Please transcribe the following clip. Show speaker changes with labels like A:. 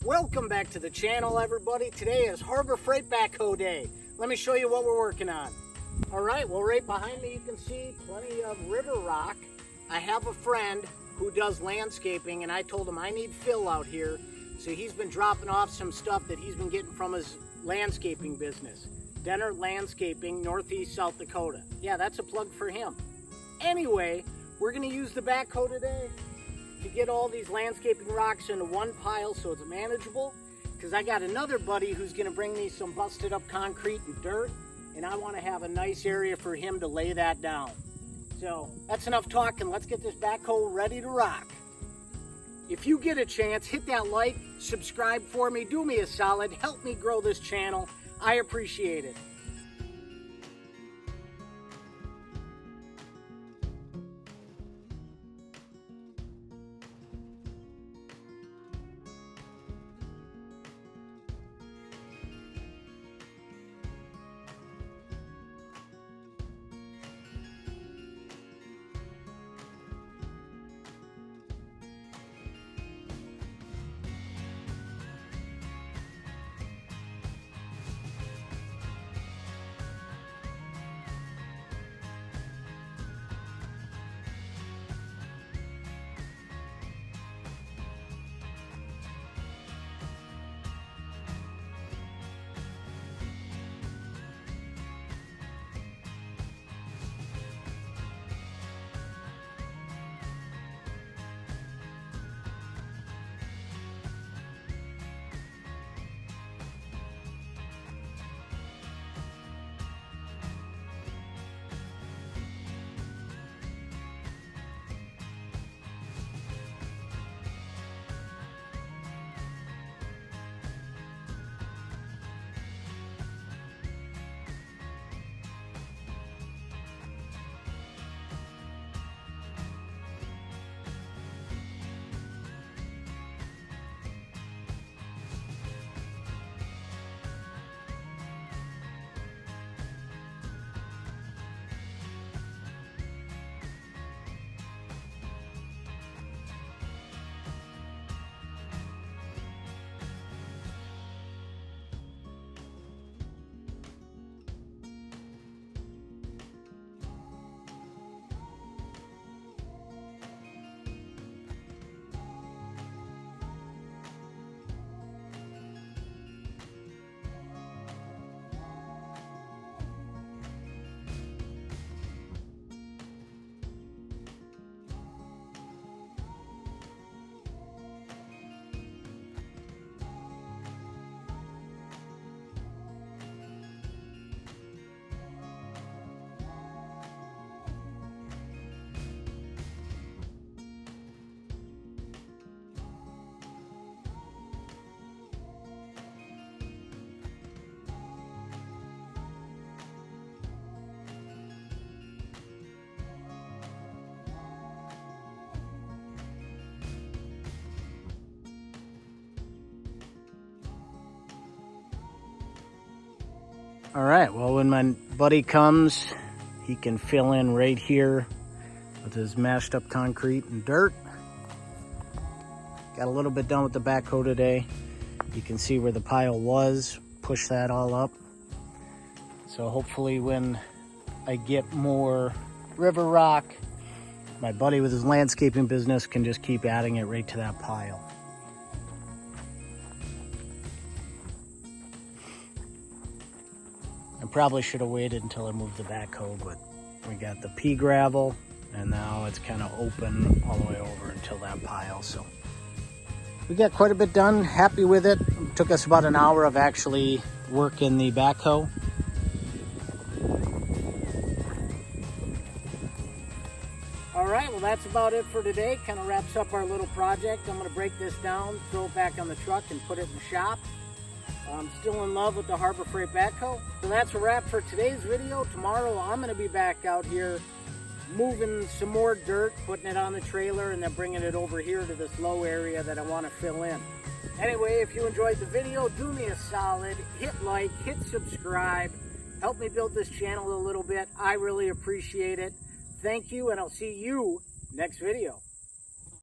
A: Welcome back to the channel, everybody. Today is Harbor Freight Backhoe Day. Let me show you what we're working on. All right, well, right behind me you can see plenty of river rock. I have a friend who does landscaping, and I told him I need fill out here. So he's been dropping off some stuff that he's been getting from his landscaping business. Denner Landscaping, Northeast South Dakota. Yeah, that's a plug for him. Anyway, we're gonna use the backhoe today to get all these landscaping rocks into one pile so it's manageable, because I got another buddy who's going to bring me some busted up concrete and dirt, and I want to have a nice area for him to lay that down. So that's enough talking. Let's get this backhoe ready to rock. If you get a chance, hit that like, subscribe for me, do me a solid, help me grow this channel. I appreciate it. All right, well, when my buddy comes, he can fill in right here with his mashed up concrete and dirt. Got a little bit done with the backhoe today. You can see where the pile was, push that all up. So hopefully when I get more river rock, my buddy with his landscaping business can just keep adding it right to that pile. I probably should have waited until I moved the backhoe, but we got the pea gravel, and now it's kind of open all the way over until that pile. So we got quite a bit done. Happy with it. It took us about an hour of actually working the backhoe. All right, well, that's about it for today. Kind of wraps up our little project. I'm going to break this down, throw it back on the truck, and put it in the shop. I'm still in love with the Harbor Freight backhoe. So that's a wrap for today's video. Tomorrow I'm going to be back out here moving some more dirt, putting it on the trailer, and then bringing it over here to this low area that I want to fill in. Anyway, if you enjoyed the video, do me a solid, hit like, hit subscribe, help me build this channel a little bit. I really appreciate it. Thank you, and I'll see you next video.